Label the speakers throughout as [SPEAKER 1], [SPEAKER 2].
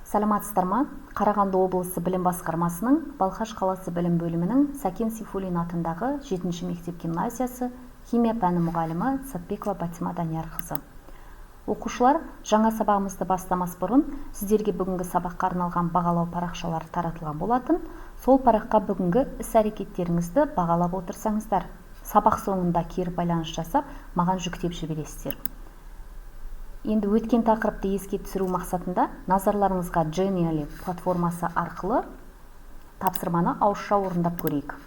[SPEAKER 1] Саламатсыздар ма? Қарағанды облысы білім басқармасының Балқаш қаласы білім бөлімінің Сәкен Сейфуллин атындағы 7-ші мектеп гимназиясы химия пәні мұғалімі Сатбекова Батима Даниярқызы. Оқушылар, жаңа сабағымызды бастамас бұрын сіздерге бүгінгі сабаққа арналған бағалау парақшалары таратылған болатын. Сол параққа бүгінгі іс-әрекеттеріңізді бағалап отырсаңыздар, сабақ соңында кері байланыс жасап, маған жүктеп жібересіздер. Енді өткен тақырыпты еске түсіру мақсатында назарларыңызға Genially платформасы арқылы тапсырманы ауызша орындап көрейік.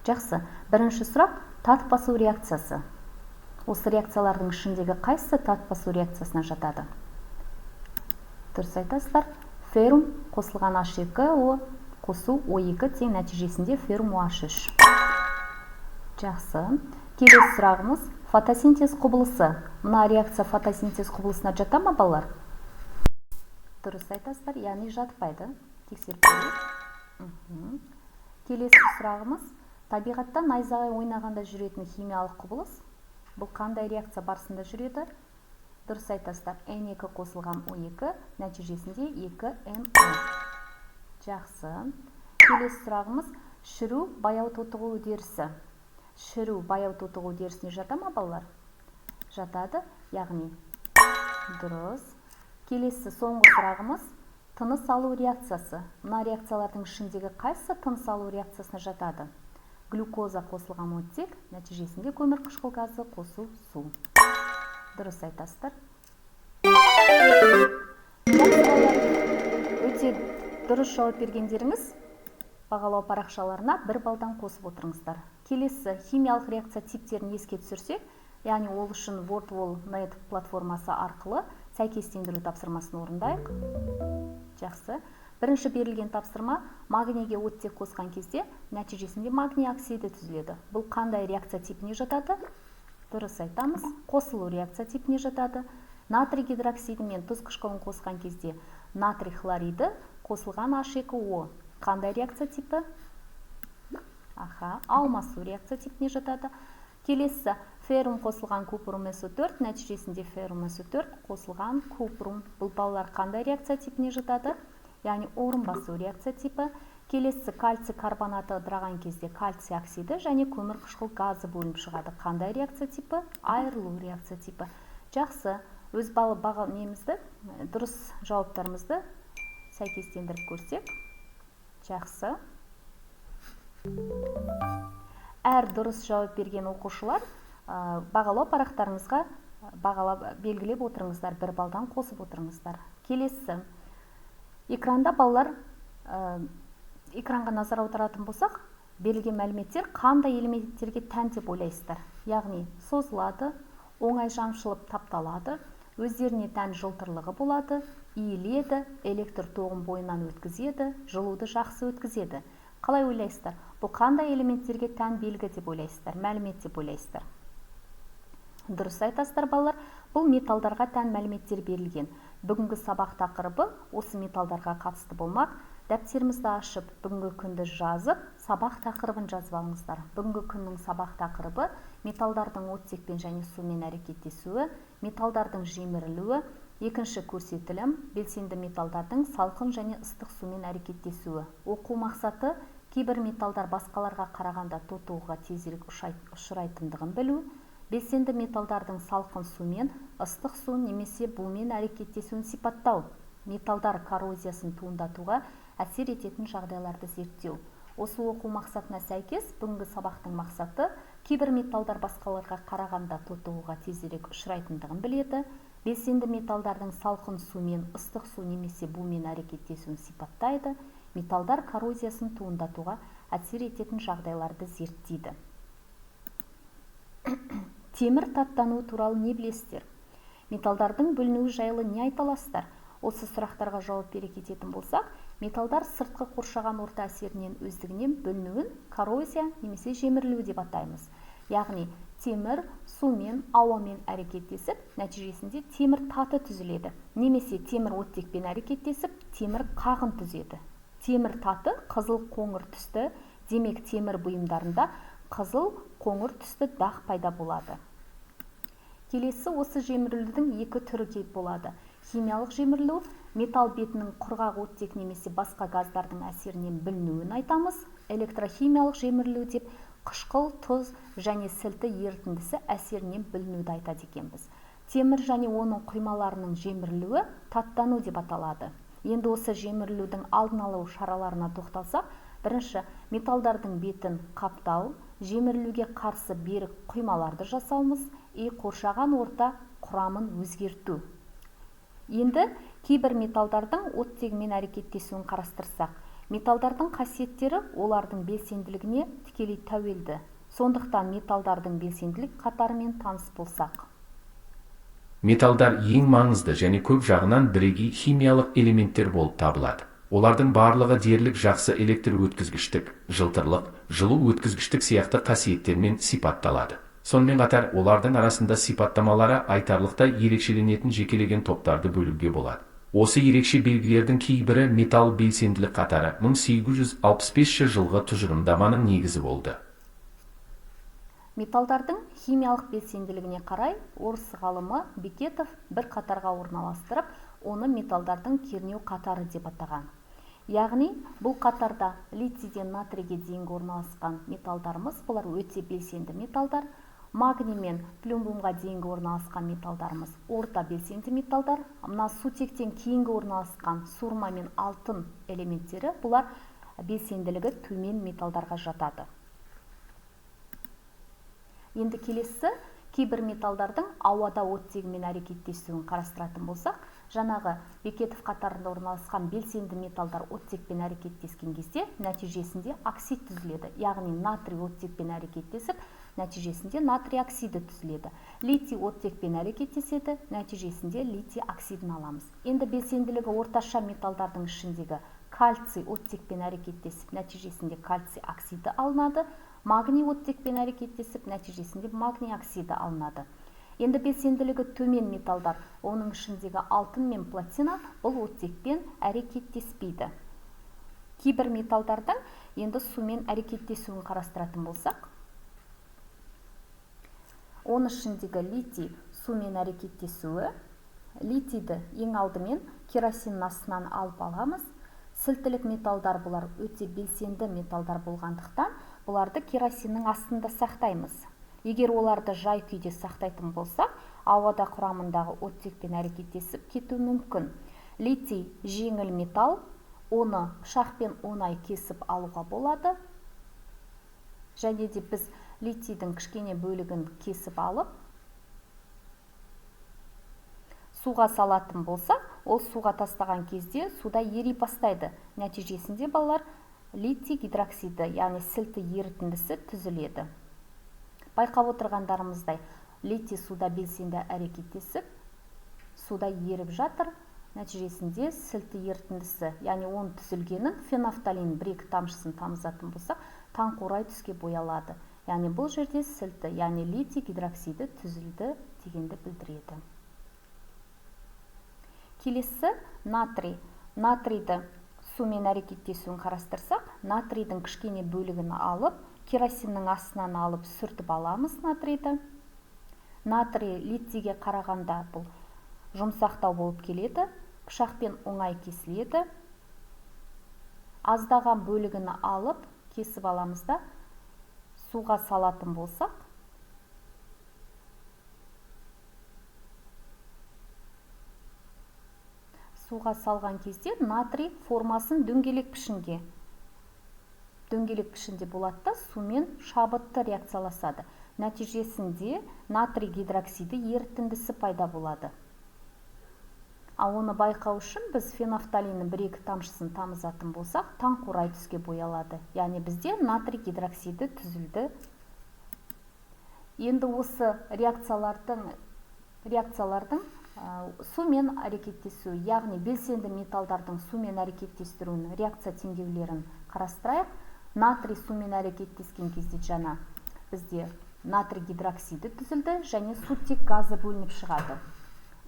[SPEAKER 1] Жақсы, бірінші сұрақ тат басу реакциясы. Осы реакциялардың ішіндегі қайсысы тат басу реакциясына жатады? Дұрыс айтасыздар. Феррум қосылған H2O қосу O2 тең нәтижесінде феррум OH3. Жақсы. Келесі сұрағымыз фотосинтез құбылысы. Мына реакция фотосинтез құбылысына жата ма, балалар? Дұрыс айтасыздар, яғни жатпайды. Тексеріп көрейік. Келесі сұрағымыз табиғатта найзағай ойнағанда жүретін химиялық құбылыс. Бұл қандай реакция барысында жүреді? Дұрыс айтасыздар, N2 қосылған O2 нәтижесінде 2NO. Жақсы. Келесі сұрағымыз шіру баяу тотығу үдерісі. Шіру баяу тотығу үдерісіне жата ма, балалар? Жатады, яғни дұрыс. Келесі соңғы сұрағымыз тыныс алу реакциясы. Мына реакциялардың ішіндегі қайсысы тыныс алу реакциясына жатады? Глюкоза қосылған оттек, нәтижесінде көмірқышқыл газы қосу су. Дұрыс айтасыздар. Өте дұрыс жауап бергендеріңіз бағалау парақшаларына 1 балдан қосып отырыңыздар. Келесі химиялық реакция типтерін еске түсірсек, яғни ол үшін WordWall.net платформасы арқылы сәйкестендіру тапсырмасын орындайық. Жақсы. Бірінші берілген тапсырма магнийге оттек қосқан кезде нәтижесінде магний оксиді түзіледі. Бұл қандай реакция типіне жатады? Дұрыс айтамыз. Қосылу реакция типіне жатады. Натрий гидроксиді мен тұз қышқылын қосқан кезде натрий хлориді қосылған H2O. Қандай реакция типі? Алмасу реакция типіне жатады. Келесі феррум қосылған купрум SO4, нәтижесінде феррум SO4 қосылған купрум. Бұл балалар қандай реакция типіне жатады? Яғни орын басу реакция типі. Келесі кальций карбонаты ыдыраған кезде кальций оксиді және көмірқышқыл газы бөлініп шығады. Қандай реакция типі? Айырылу реакция типі. Жақсы. Өз немізді, дұрыс жауаптарымызды сәйкестендіріп көрсек. Жақсы. Әр дұрыс жауап берген оқушылар бағалау парақтарыңызға белгілеп отырыңыздар, 1 балдан қосып отырыңыздар. Келесі. Экранда балалар экранға назар аударатын болсақ, берілген мәліметтер қандай элементтерге тән деп ойлайсыздар? Яғни созылады, оңай жаншылып тапталады, өздеріне тән жылтырлығы болады, иіледі, электр тоғын бойынан өткізеді, жылуды жақсы өткізеді. Қалай ойлайсыздар? Бұл қандай элементтерге тән белгі деп ойлайсыздар, мәлімет деп ойлайсыздар? Дұрыс айтасыздар, балалар. Бұл металдарға тән мәліметтер берілген. Бүгінгі сабақ тақырыбы осы металдарға қатысты болмақ. Дәптерімізді ашып, бүгінгі күнді жазып, сабақ тақырыбын жазып алыңыздар. Бүгінгі күннің сабақ тақырыбы металдардың оттекпен және сумен әрекеттесуі, металдардың жемірілуі, екінші көрсетілім, белсенді металдардың салқын және ыстық сумен әрекеттесуі. Оқу мақсаты кейбір металдар басқаларға қарағанда тотығуға тезірек ұшырайтындығын білу, белсенді металдардың салқын сумен, ыстық су немесе бумен әрекеттесуін сипаттау, металдар коррозиясын туындатуға әсер ететін жағдайларды зерттеу. Осы оқу мақсатына сәйкес, бүгінгі сабақтың мақсаты кейбір металдар басқаларға қарағанда тотығуға тезірек ұшырайтындығын біледі, белсенді металдардың салқын сумен, ыстық су немесе бумен әрекеттесуін сипаттайды, металдар коррозиясын туындатуға әсер ететін жағдайларды зерттейді. Темір таттану туралы не білесіздер? Металдардың бөлінуі жайлы не айта аласыздар? Осы сұрақтарға жауап бере кететін болсақ, металдар сыртқы қоршаған орта әсерінен өздігінен бөлінуін коррозия немесе жемірілу деп атаймыз. Яғни темір сумен, ауамен әрекеттесіп, нәтижесінде темір таты түзіледі. Немесе темір оттекпен әрекеттесіп, темір қағын түзеді. Темір таты қызыл қоңыр түсті, демек темір бұйымдарында қызыл қоңыр түсті дақ пайда болады. Келесі осы жемірілудің екі түрі болады. Химиялық жемірілу металл бетінің құрғақ оттек немесе басқа газдардың әсерінен білінуін айтамыз. Электрохимиялық жемірілу деп қышқыл, тұз және сілті ерітіндісі әсерінен білінуді айтады екенбіз. Темір және оның құймаларының жемірілуі таттану деп аталады. Енді осы жемірілудің алдын алу шараларына тоқталсақ, бірінші, металдардың бетін қаптау, жемірілуге қарсы берік құймаларды жасауымыз, қоршаған орта құрамын өзгерту. Енді кейбір металдардың оттегімен әрекеттесуін қарастырсақ, металдардың қасиеттері олардың белсенділігіне тікелей тәуелді. Сондықтан металдардың белсенділік қатарымен таныс болсақ.
[SPEAKER 2] Металдар ең маңызды және көп жағынан бірегей химиялық элементтер болып табылады. Олардың барлығы дерлік жақсы электр өткізгіштік, жылтырлық, жылу өткізгіштік сияқты қасиеттермен сипатталады. Сонымен қатар олардың арасында сипаттамалары айтарлықтай ерекшеленетін жекелеген топтарды бөлуге болады. Осы ерекше белгілердің кейбірі металл белсенділік қатары 1865 жылғы тұжырымдаманың негізі болды.
[SPEAKER 1] Металдардың химиялық белсенділігіне қарай орыс ғалымы Бекетов бір қатарға орналастырып, оны металдардың кернеу қатары деп атаған. Яғни, бұл қатарда литийден натрийге дейінгі орналасқан металдарымыз, бұлар өте белсенді металдар. Магний мен плюмбумға дейінгі орналасқан металдарымыз орта белсенді металдар. Мына сутектен кейінгі орналасқан сурма мен алтын элементтері, бұлар белсенділігі төмен металдарға жатады. Енді келесі, кейбір металдардың ауада оттегімен әрекеттесуін қарастыратын болсақ, жаңағы Бекетов қатарында орналасқан белсенді металдар оттекпен әрекеттескен кезде нәтижесінде оксид түзіледі. Яғни натрий оттекпен әрекеттесіп, нәтижесінде натрий оксиді түзіледі. Литий оттекпен әрекеттеседі, нәтижесінде литий оксидін аламыз. Енді белсенділігі орташа металдардың ішіндегі кальций оттекпен әрекеттесіп, нәтижесінде кальций оксиді алынады. Магний оттекпен әрекеттесіп, нәтижесінде магний оксиді алынады. Енді белсенділігі төмен металдар, оның ішіндегі алтын мен платина бұл оттекпен әрекеттеспейді. Кейбір металдардың енді сумен әрекеттесуін қарастыратын болсақ, оның ішіндегі литий сумен әрекеттесуі, литийді ең алдымен керосиннің астынан алып аламыз. Сілтілік металдар бұлар өте белсенді металдар болғандықтан, бұларды керосиннің астында сақтаймыз. Егер оларды жай күйде сақтайтын болсақ, ауада құрамындағы оттекпен әрекеттесіп кетуі мүмкін. Литий жеңіл металл, оны пышақпен оңай кесіп алуға болады. Және де біз литийдің кішкене бөлігін кесіп алып, суға салатын болсақ, ол суға тастаған кезде суда ери бастайды. Нәтижесінде балалар литий гидроксиді, яғни сілті ерітіндісі түзіледі. Байқап отырғандарымыздай, литий суда белсенді әрекеттесіп, суда еріп жатыр. Нәтижесінде сілті ерітіндісі, яғни оның түзілгенін фенафталин бір-екі тамшысын тамызатын болсақ, таңқурай түске боялады. Яғни бұл жерде сілті, яғни литий гидроксиді түзілді дегенді білдіреді. Келесі натрий. Натрийді сумен әрекеттесуін қарастырсақ, натрийдің кішкене бөлігін алып, керосиннің астынан алып сүртіп аламыз натрийді. Натрий литийге қарағанда бұл жұмсақтау болып келеді, пышақпен оңай кесіледі. Аздаған бөлігін алып, кесіп аламыз да, суға салатын болсақ, суға салған кезде натрий формасын дөңгелек пішінде болады да, сумен шабытты реакцияласады. Нәтижесінде натрий гидроксиді ерітіндісі пайда болады. Ал оны байқау үшін біз фенафталиннің бір-екі тамшысын тамызатын болсақ, таңқурай түске боялады. Яғни бізде натрий гидроксиді түзілді. Енді осы реакциялардың сумен әрекеттесуі, яғни белсенді металдардың сумен әрекеттестіруін, реакция теңдеулерін қарастырайық. Натрий сумен әрекеттескен кезде жаңа бізде натрий гидроксиді түзілді және сутек газы бөлініп шығады.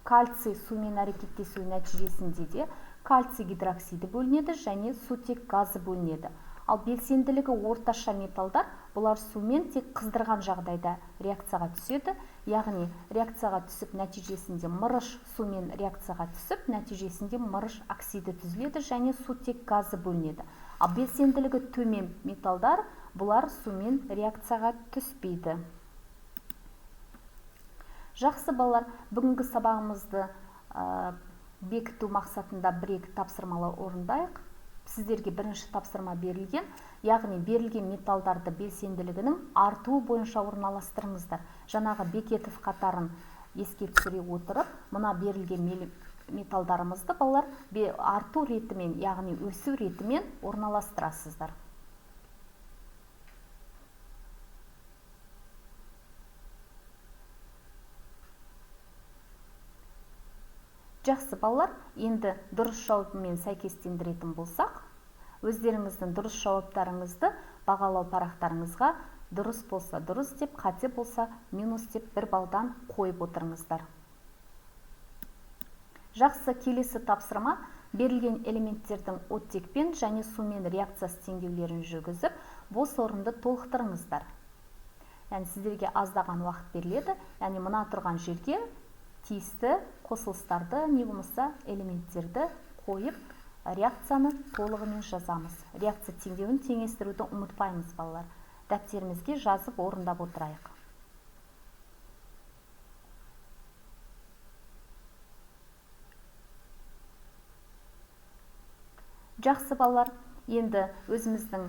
[SPEAKER 1] Кальций сумен әрекеттесуі нәтижесінде де кальций гидроксиді бөлінеді және сутек газы бөлінеді. Ал белсенділігі орташа металдар, бұлар сумен тек қыздырған жағдайда реакцияға түседі. яғни реакцияға түсіп нәтижесінде мырыш сумен реакцияға түсіп нәтижесінде мырыш оксиді түзіледі және сутек газы бөлінеді. Ал белсенділігі төмен металдар бұлар сумен реакцияға түспейді. Жақсы балалар, бүгінгі сабағымызды бекіту мақсатында бір-екі тапсырмалар орындайық. Сіздерге бірінші тапсырма берілген, яғни берілген металдарды белсенділігінің артуы бойынша орналастырыңыздар. Жаңағы Бекетов қатарын еске түсіре отырып, мына берілген металдарымызды балалар арту ретімен, яғни өсу ретімен орналастырасыздар. Жақсы балалар, енді дұрыс жауабымен сәйкестендіретін болсақ, өздеріңіздің дұрыс жауаптарыңызды бағалау парақтарыңызға дұрыс болса дұрыс деп, қате болса минус деп 1 балдан қойып отырыңыздар. Жақсы, келесі тапсырма берілген элементтердің оттекпен және сумен реакциясы теңдеулерін жүргізіп, бос орынды толықтырыңыздар. Яғни сіздерге аздаған уақыт беріледі, яғни мына тұрған жерге тиісті қосылыстарды, не болмаса элементтерді қойып, реакцияны толығымен жазамыз. Реакция теңдеуін теңестіруді ұмытпаймыз балалар. Дәптерімізге жазып орындап отырайық. Жақсы балалар, енді өзіміздің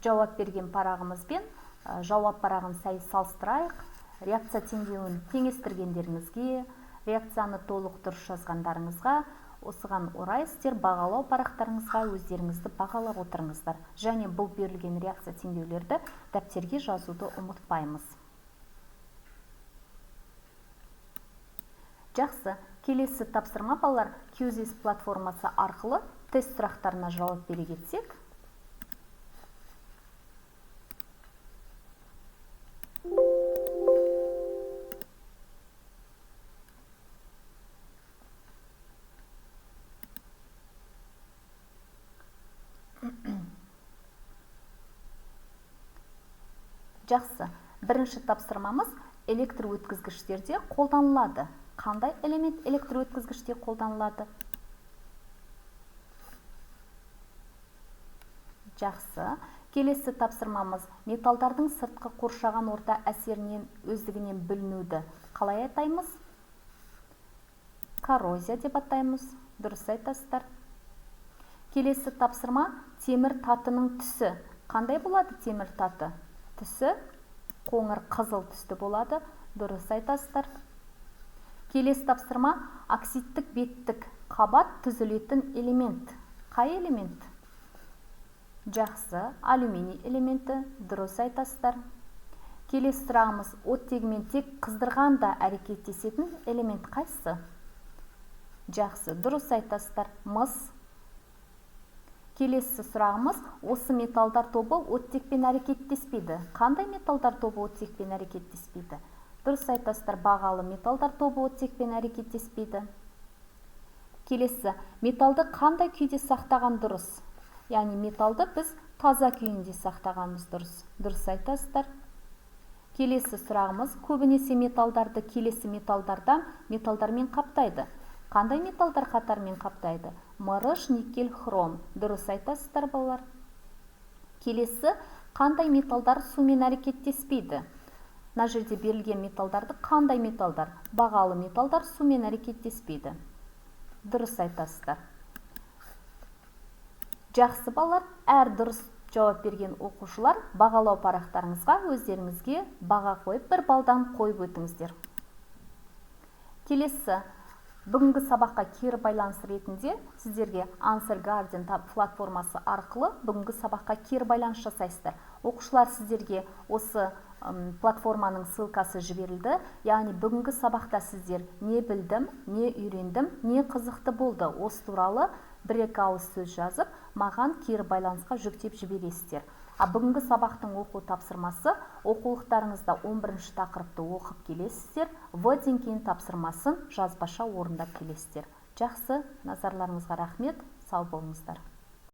[SPEAKER 1] жауап берген парағымызбен жауап парағын салыстырайық. Реакция теңдеуін теңестіргендеріңізге, реакцияны толық дұрыс жазғандарыңызға, осыған орай сіздер бағалау парақтарыңызға өздеріңізді бағалап отырыңыздар. Және бұл берілген реакция теңдеулерді дәптерге жазуды ұмытпаймыз. Жақсы, келесі тапсырма балалар QGIS платформасы арқылы тест сұрақтарына жауап бере кетсек. Жақсы, бірінші тапсырмамыз электр өткізгіштерде қолданылады. Қандай элемент электр өткізгіште қолданылады? Жақсы, келесі тапсырмамыз металдардың сыртқы қоршаған орта әсерінен өздігінен бүлінуді қалай атаймыз? Коррозия деп атаймыз. Дұрыс айтасыздар. Келесі тапсырма темір татының түсі. Қандай болады темір таты? Түсі қоңыр қызыл түсті болады. Дұрыс айтасыздар. Келесі тапсырма оксидтік беттік қабат түзілетін элемент. Қай элемент? Жақсы, алюминий элементі. Дұрыс айтасыздар. Келесі сұрағымыз оттегімен тек қыздырғанда әрекеттесетін элемент қайсысы? Жақсы, дұрыс айтасыздар. Мыс. Келесі сұрағымыз осы металдар тобы оттекпен әрекеттеспейді. Қандай металдар тобы оттекпен әрекеттеспейді? Дұрыс айтасыздар, бағалы металдар тобы оттекпен әрекеттеспейді. Келесі, металды қандай күйде сақтаған дұрыс? Яғни металды біз таза күйінде сақтағанымыз дұрыс. Дұрыс айтасыздар. Келесі сұрағымыз көбінесе металдарды келесі металдармен қаптайды. Қандай металдар қатармен қаптайды? Мырыш, никель, хром. Дұрыс айтасыздар балалар. Келесі, қандай металдар сумен әрекеттеспейді? Мына жерде берілген металдарды қандай металдар? Бағалы металдар сумен әрекеттеспейді. Дұрыс айтасыздар. Жақсы балалар, әр дұрыс жауап берген оқушылар бағалау парақтарыңызға өздеріңізге баға қойып 1 балдан қойып өтіңіздер. Келесі, бүгінгі сабаққа кері байланыс ретінде сіздерге Answer Garden платформасы арқылы бүгінгі сабаққа кері байланыс жасайсыздар. Оқушылар сіздерге осы платформаның ссылкасы жіберілді. Яғни бүгінгі сабақта сіздер не білдім, не үйрендім, не қызықты болды. Осы туралы 1-2 ауыз сөз жазып, маған кері байланысқа жүктеп жібересіздер. Бүгінгі сабақтың оқу тапсырмасы оқулықтарыңызда 11-ші тақырыпты оқып келесіздер, В-ден кейін тапсырмасын жазбаша орындап келесіздер. Жақсы, назарларыңызға рахмет, сау болыңыздар.